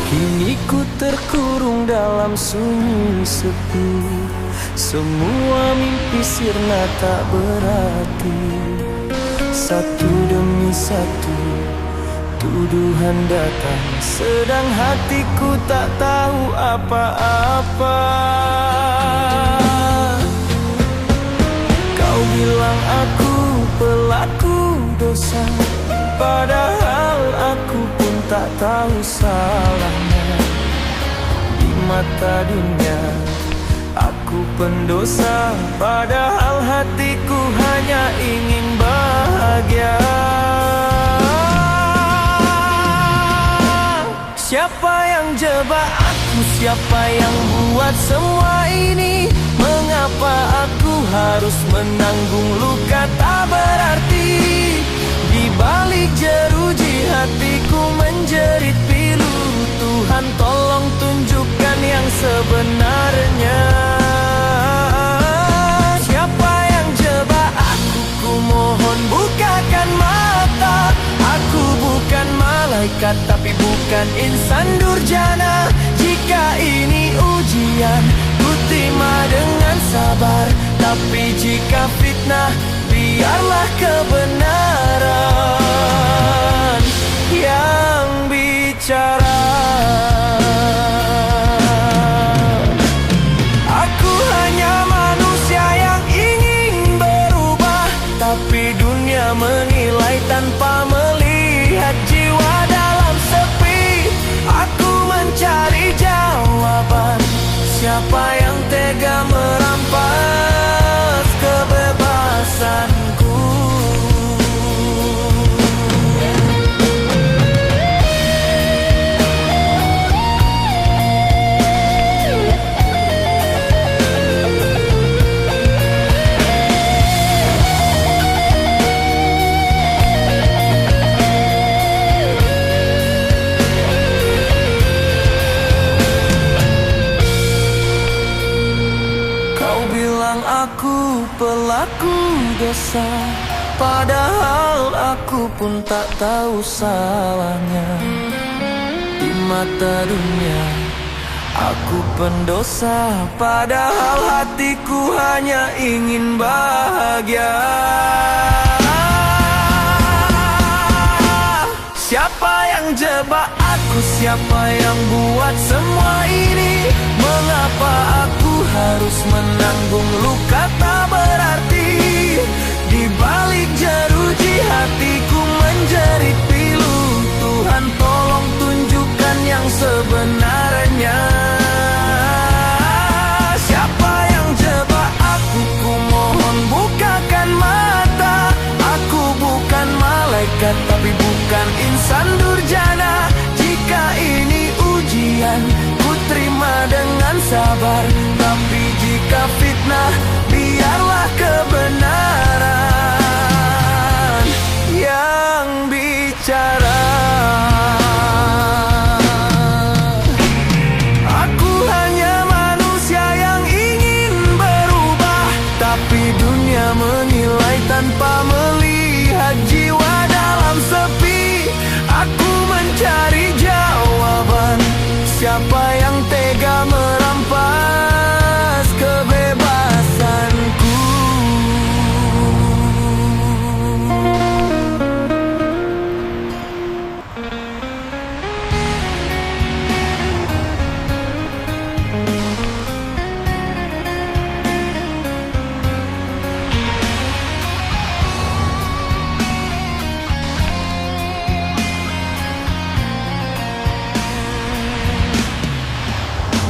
Kini ku terkurung dalam sunyi sepi, semua mimpi sirna tak berarti. Satu demi satu tuduhan datang, sedang hatiku tak tahu apa-apa. Kau bilang aku pelaku dosa, padahal aku pun tak tahu salahnya. Di mata dunia aku pendosa, padahal hatiku hanya ingin bahagia. Siapa yang jebak aku? Siapa yang buat semua ini? Mengapa aku harus menanggung luka tak berarti? Di balik jeruji hatiku menjerit pilu. Tuhan tolong tunjukkan yang sebenarnya. Siapa yang jebak aku? Ku mohon bukakan mata. Aku bukan malaikat, tapi bukan insan durjana. Jika ini ujian, ku terima dengan sabar. Tapi jika fitnah, biarlah kebenaran yang bicara. Aku hanya manusia yang ingin berubah, tapi dunia menilai tanpa melihat jiwa dalam sepi. Aku mencari jawaban, siapa yang tega merampas kebebasanku? Aku pelaku dosa, padahal aku pun tak tahu salahnya. Di mata dunia aku pendosa, padahal hatiku hanya ingin bahagia. Siapa yang jebak aku? Siapa yang buat semua ini? Mengapa aku harus menanggung luka tak berarti? Di balik jeruji hatiku menjerit pilu. Tuhan tolong tunjukkan yang sebenarnya. Siapa yang jebak aku? Ku mohon bukakan mata. Aku bukan malaikat, tapi bukan insan durjana. Jika ini ujian, ku terima dengan sabar. Tapi jika fitnah, biarlah kebenaran yang bicara. Aku hanya manusia yang ingin berubah, tapi dunia menilai tanpa melihat jiwa dalam sepi. Aku mencari jawaban, siapa yang tega merampas kebebasanku?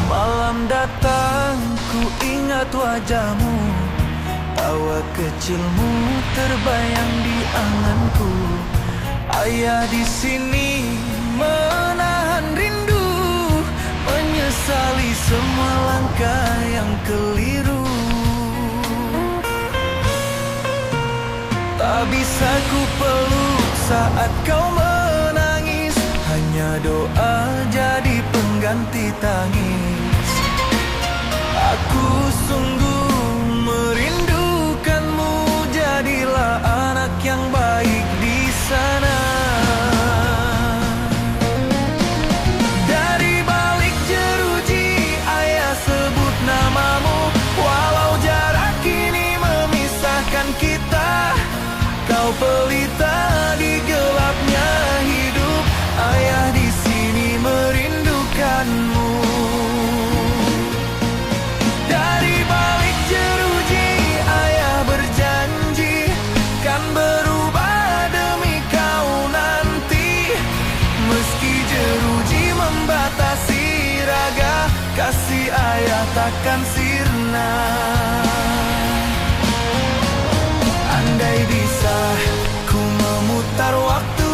Malam datang, ku ingat wajahmu. Tawa kecilmu terbayang di anganku. Ayah di sini menahan rindu, menyesali semua langkah yang keliru. Tak bisa ku peluk saat kau menangis, hanya doa jadi pengganti tangis. Aku sungguh merindukanmu, jadilah anak yang baik di sana. Dari balik jeruji ayah sebut namamu, walau jarak kini memisahkan kita. Kau pelita di gelapnya hidup, ayah di sini merindukanmu. Dari balik jeruji ayah berjanji kan berubah demi kau nanti. Meski jeruji membatasi raga, kasih ayah takkan sirna. Andai bisa ku memutar waktu,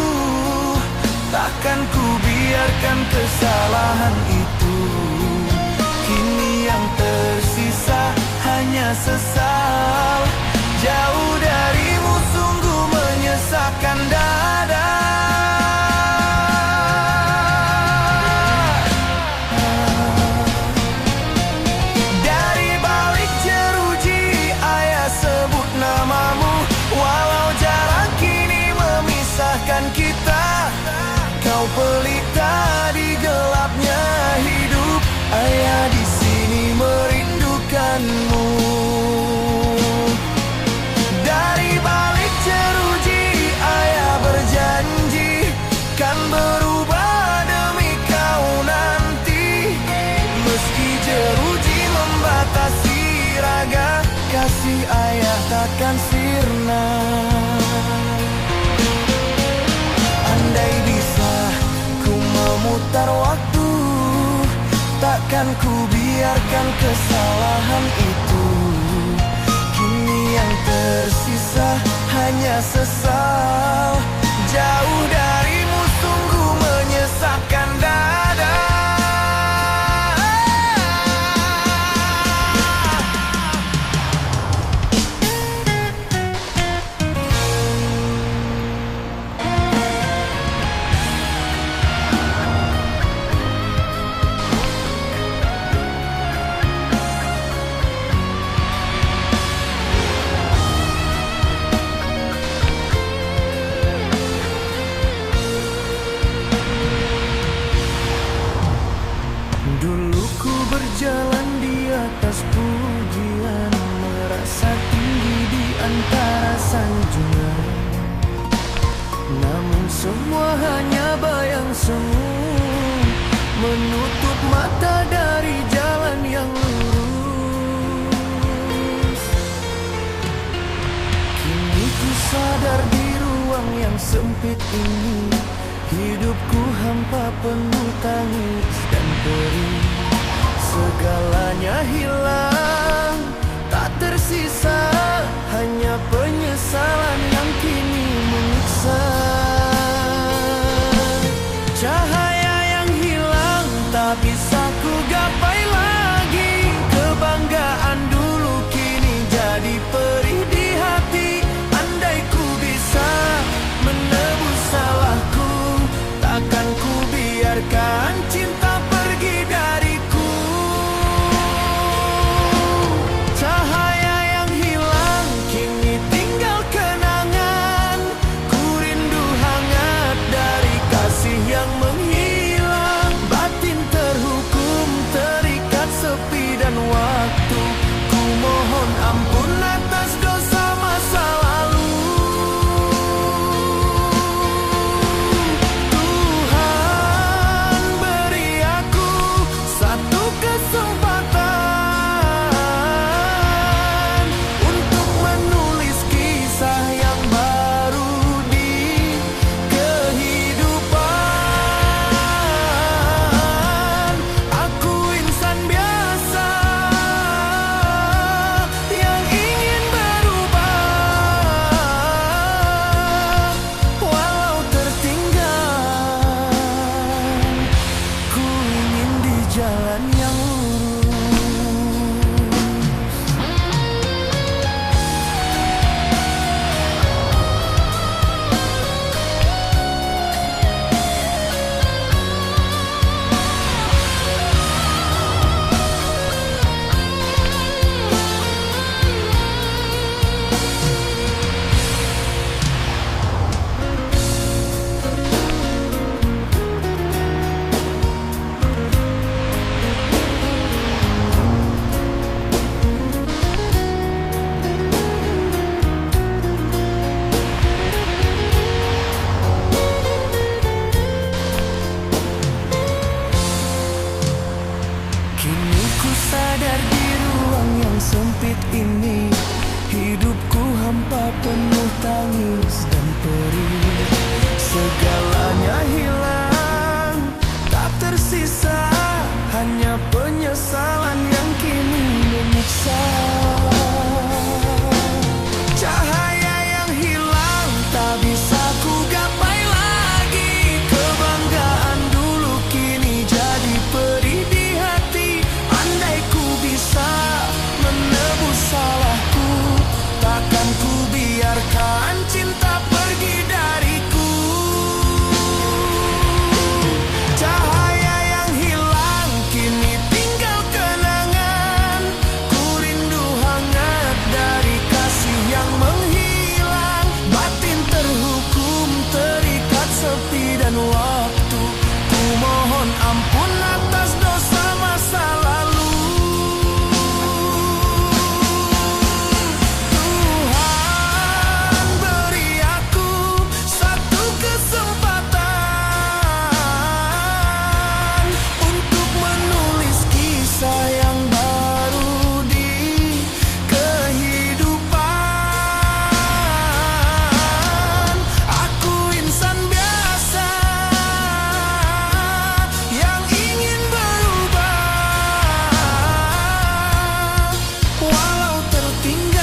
takkan ku biarkan kesalahan itu. Kini yang tersisa hanya sesal, jauh darimu sungguh menyesakkan dada. Dari balik jeruji ayah sebut namamu, walau jarak kini memisahkan kita. Kau pelita di gelapnya hidup, ayah di sini merindukanmu. Dari balik jeruji ayah berjanji kan berubah demi kau nanti. Meski jeruji membatasi raga, kasih ayah takkan sirna. Andai bisa ku memutar waktu, takkan ku biarkan kesalahan itu. Kini yang tersisa hanya sesal, jauh darimu sungguh menyesakkan dada. Dulu ku berjalan di atas pujian, merasa tinggi di antara sanjungan. Namun semua hanya bayang semu, menutup mata dari jalan yang lurus. Kini ku sadar di ruang yang sempit ini, hidupku hampa penuh tangis dan perih. Segalanya hilang, tak tersisa, hanya penyesalan yang kini menyiksa. Cahaya yang hilang tak bisa ku gapai lagi. Kebanggaan dulu kini jadi perih di hati. Andai ku bisa menebus salahku, takkan ku biarkan cinta pergi dariku. Cahaya yang hilang Kini ku sadar di ruang yang sempit ini, hidupku hampa penuh tangis dan perih. Segalanya hilang, tak tersisa, hanya penyesalan yang kini menyiksa. Cahaya yang hilang, tak bisa ku gapai lagi. Kebanggaan dulu kini jadi perih di hati. Andai ku bisa menebus salahku, takkan ku biarkan cinta pergi dariku. Cahaya yang hilang, kini tinggal kenangan. Ku rindu hangat dari kasih yang menghilang. Batin terhukum, terikat sepi dan waktu. Ku mohon ampun atas dosa masa lalu. Tuhan beri aku satu kesempatan untuk menulis kisah yang baru di kehidupan. Aku insan biasa yang ingin berubah, walau tertinggal.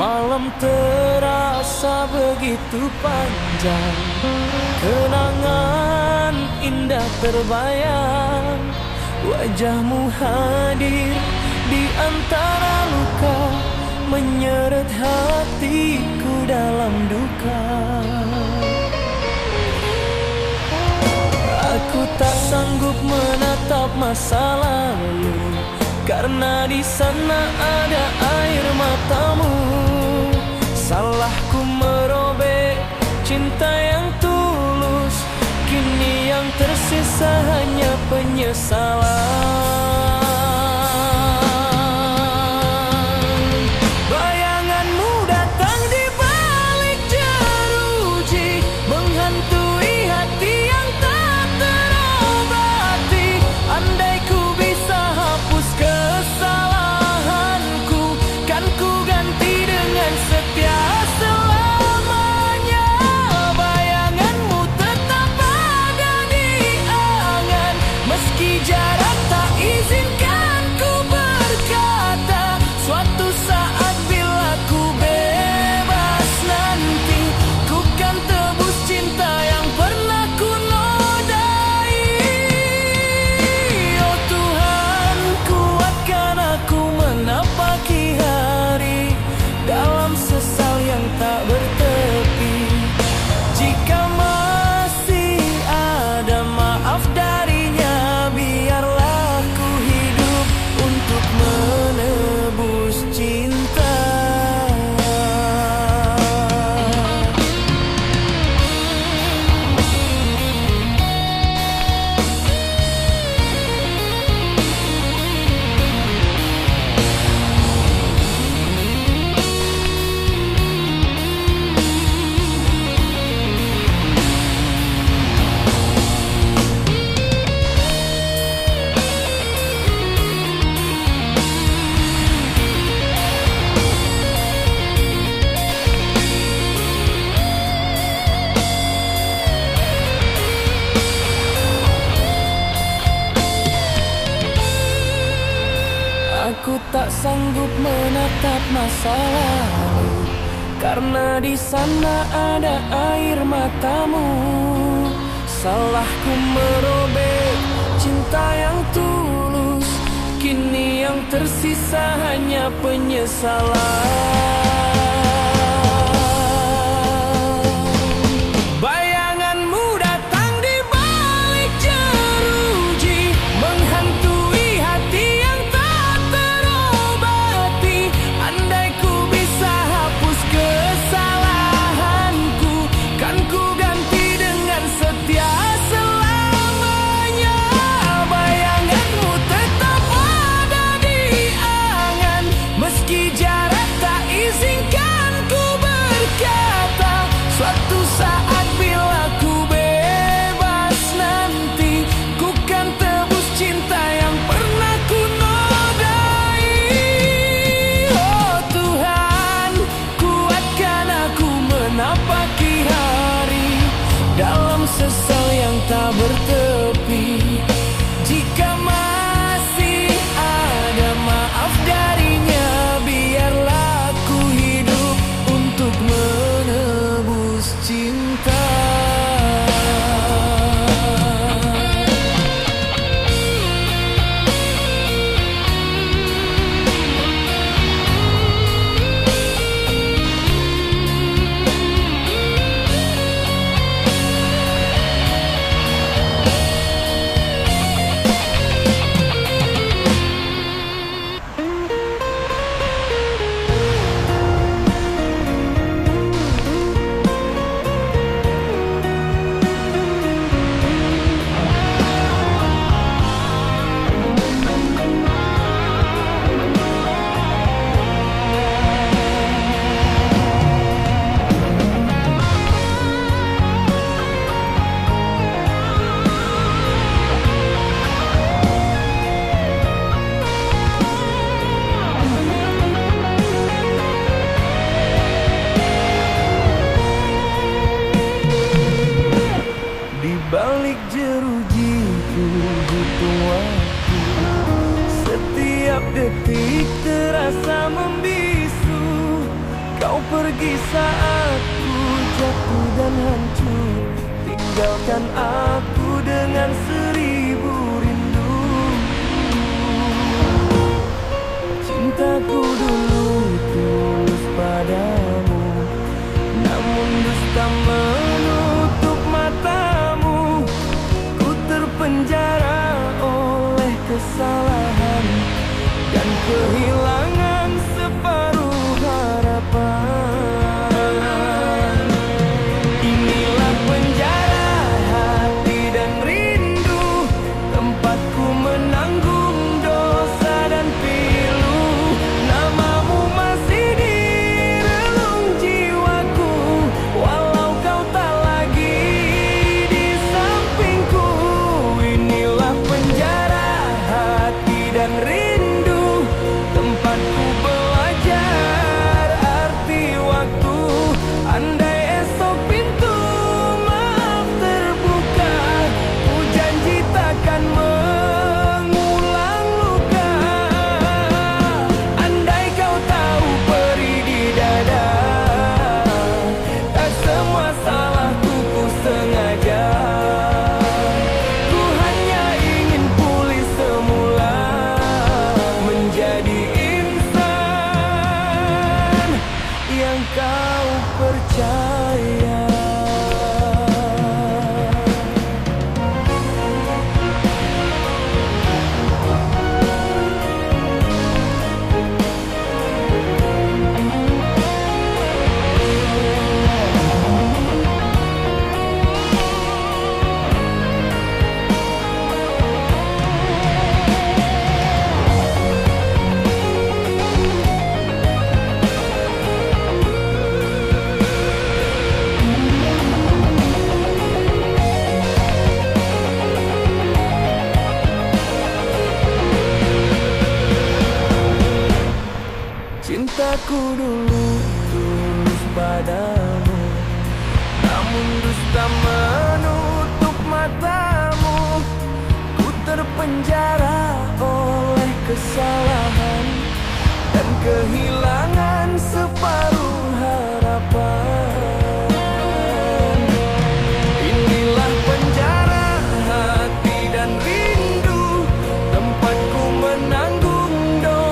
Malam terasa begitu panjang, kenangan indah terbayang. Wajahmu hadir di antara luka, menyeret hatiku dalam duka. Aku tak sanggup menatap masa lalu, karena di sana ada air matamu. Salahku merobek cinta yang tulus, kini yang tersisa hanya penyesalan. Bayanganmu datang di balik jeruji, menghantui hati yang tak terobati. Andai ku bisa hapus kesalahanku, kan ku ganti dengan setia selamanya. Bayanganmu tetap ada di angan, meski jarak tak izinkan ku berkata. Suatu saat bila ku bebas nanti, ku kan tebus cinta yang pernah ku nodai. Oh Tuhan, kuatkan aku menapaki hari dalam sesal yang tak bertepi. Jika masih ada maaf darinya, biarlah ku hidup untuk menebus cinta. Aku tak sanggup menatap masa lalu, karena di sana ada air matamu. Salahku merobek tersisa hanya penyesalan. Bayanganmu datang di balik jeruji, menghantui hati yang tak terobati. Andai ku bisa hapus kesalahanku, kan ku ganti dengan setia selamanya. Bayanganmu tetap ada di angan, meski jarak tak izinkan ku berkata. Suatu saat bila ku bebas nanti, ku kan tebus cinta yang pernah ku nodai. Oh Tuhan, kuatkan aku menapaki hari dalam sesal yang tak bertepi. Jika masih ada maaf darinya, biarlah ku hidup untuk menebus cinta. Di balik jeruji ku butuh waktu, setiap detik terasa membisu. Kau pergi saat ku jatuh dan hancur, tinggalkan aku dengan seribu rindu. Cintaku dulu tulus padamu, namun dusta menutup matamu. Ku terpenjara oleh kesalahan dan kehilangan separuh harapan. Inilah penjara hati dan rindu, tempatku menanggung dosa dan pilu. Namamu masih di relung jiwaku, walau kau tak lagi di sampingku. Inilah penjara hati dan rindu, tempatku belajar arti waktu. Andai esok pintu maaf terbuka, ku janji takkan mengulang luka. Andai kau tahu perih di dada, tak semua salahku ku sengaja. Ku hanya ingin pulih semula, menjadi insan yang kau percaya. Cintaku dulu tulus padamu, namun dusta menutup matamu. Ku terpenjara oleh kesalahan dan kehilangan separuh harapan. Inilah penjara hati dan rindu, tempatku menanggung dosa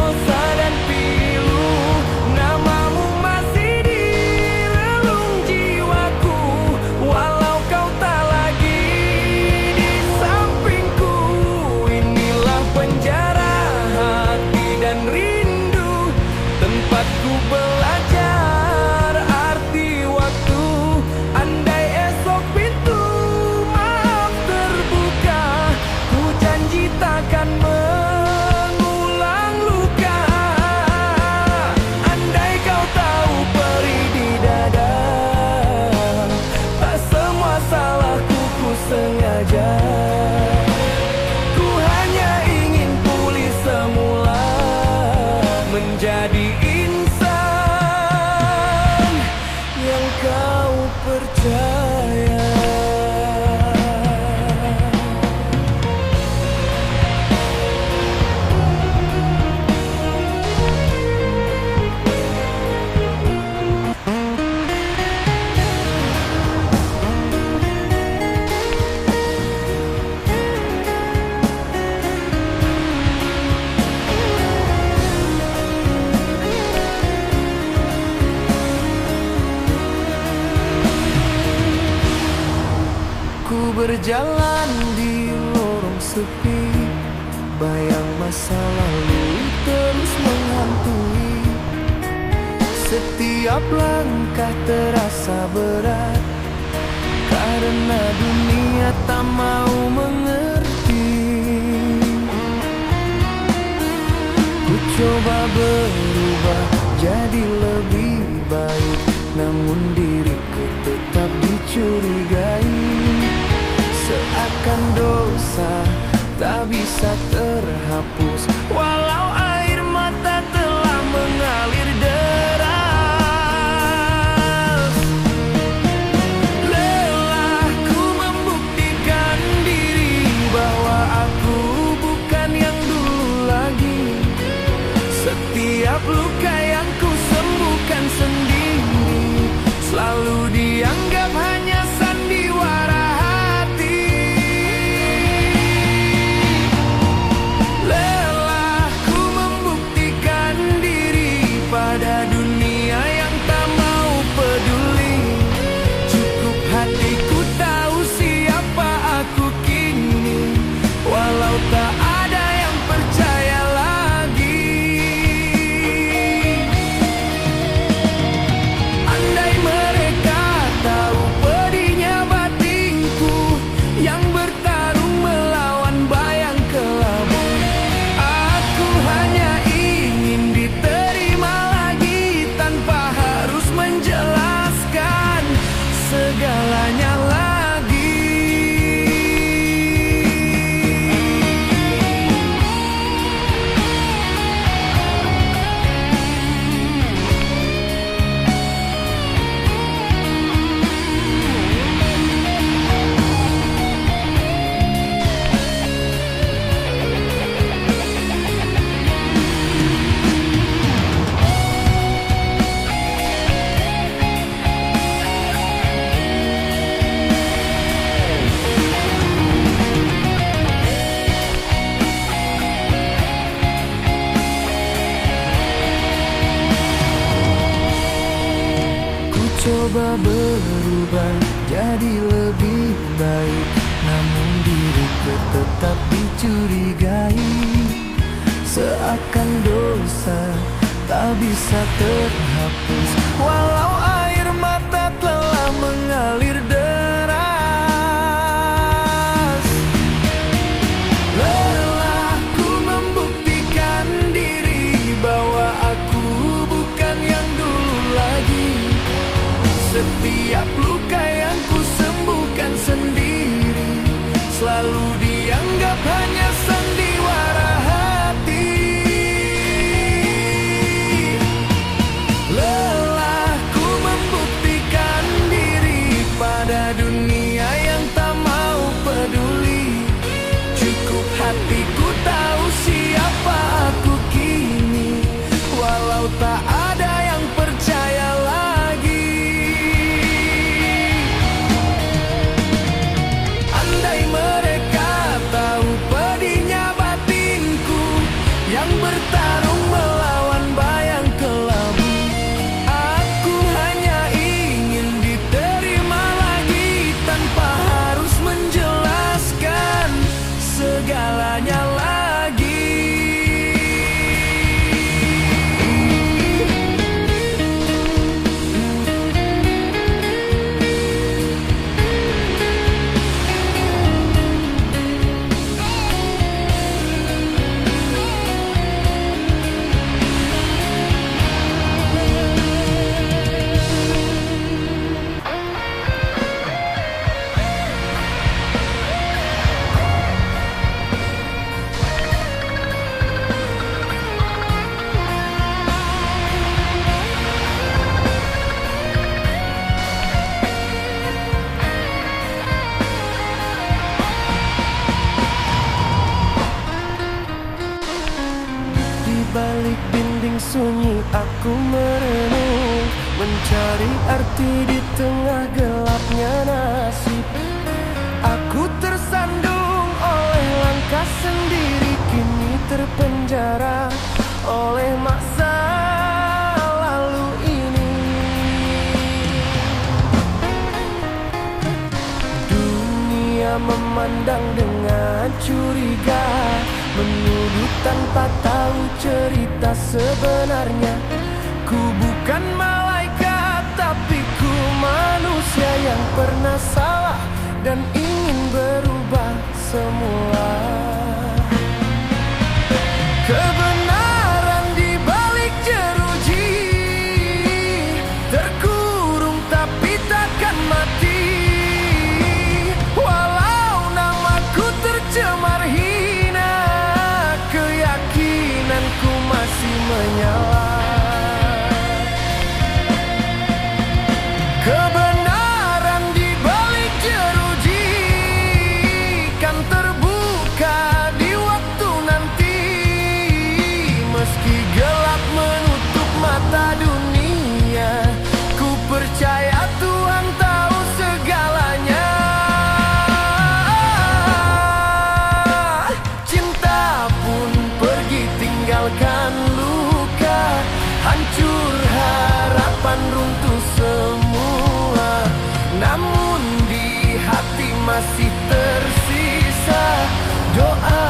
menjadi insan yang kau percaya. Ku berjalan di lorong sepi, bayang masa lalu terus menghantui. Setiap langkah terasa berat, karena dunia tak mau mengerti. Ku coba berubah jadi lebih baik, namun diriku tetap dicurigai. Seakan dosa tak bisa terhapus, walau air mata telah mengalir deras. Lelah ku membuktikan diri bahwa aku bukan yang dulu lagi. Setiap luka yang ku sembuhkan sendiri selalu dianggap hanya sandiwara. Pada dunia yang tak mau peduli, cukup hatiku tahu siapa aku kini, walau tak ada yang percaya lagi. Andai mereka tahu pedihnya batinku yang bertarung melawan bayang kelabu, aku hanya ingin diterima menjelaskan segalanya lagi. Coba berubah jadi lebih baik, namun diriku tetap dicurigai. Seakan dosa tak bisa terhapus, walau air mata telah mengalir deras. Lelah ku membuktikan diri bahwa aku bukan yang dulu lagi. Setiap luka yang ku sembuhkan sendiri selalu dianggap hanya sandiwara hati. Lelah ku membuktikan diri pada dunia yang tak mau peduli. Cukup hatiku tahu siapa aku kini, walau tak ada yang percaya lagi. Mereka tahu pedihnya batinku yang bertarung melawan bayang kelabu, aku hanya ingin diterima lagi tanpa harus menjelaskan segalanya lagi. sunyi aku merenung, mencari arti di tengah gelapnya nasib. Aku tersandung oleh langkah sendiri, kini terpenjara oleh masa lalu ini. Dunia memandang dengan curiga, menuduh tanpa tahu cerita sebenarnya. Ku bukan malaikat, tapi ku manusia yang pernah salah dan ingin berubah semula. Kebenaran di balik jeruji, terkurung tapi takkan mati. Walau namaku tercemar hina, keyakinanku masih menyala. Kebenaran di balik jeruji kan terbuka di waktu nanti. Meski gelap menutup mata dunia, ku percaya Tuhan tahu segalanya. Cinta pun pergi tinggalkan luka, hancur harapan runtuh semua. Namun di hati masih tersisa doa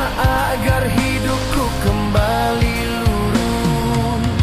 agar hidupku kembali lurus.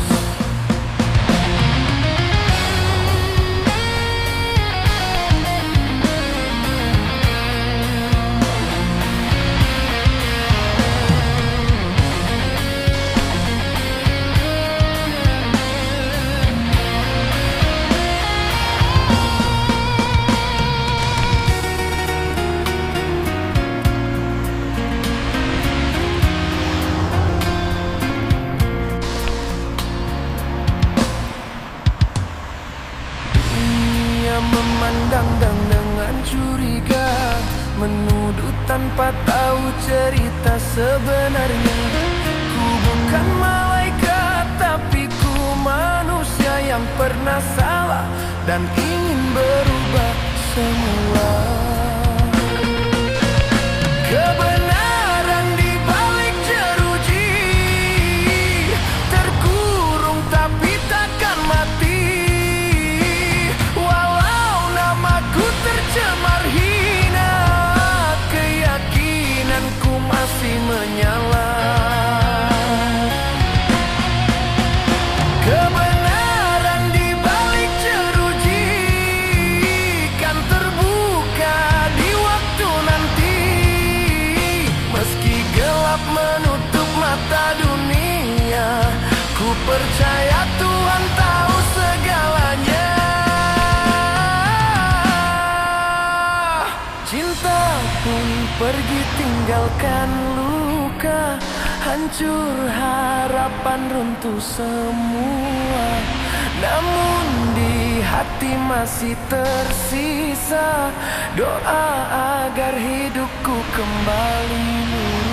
Memandang dan dengan curiga, menuduh tanpa tahu cerita sebenarnya. Ku bukan malaikat, tapi ku manusia yang pernah salah dan ingin berubah semula. Kebenaran di balik jeruji, terkurung tapi takkan mati. Ku tercemar hina, keyakinanku masih menyala. Kebenaran di balik jeruji kan terbuka di waktu nanti. Meski gelap menutup mata dunia, ku percaya Tuhan tahu segalanya. Cinta pun pergi tinggalkan luka, hancur harapan runtuh semua. Namun di hati masih tersisa doa agar hidupku kembali lurus.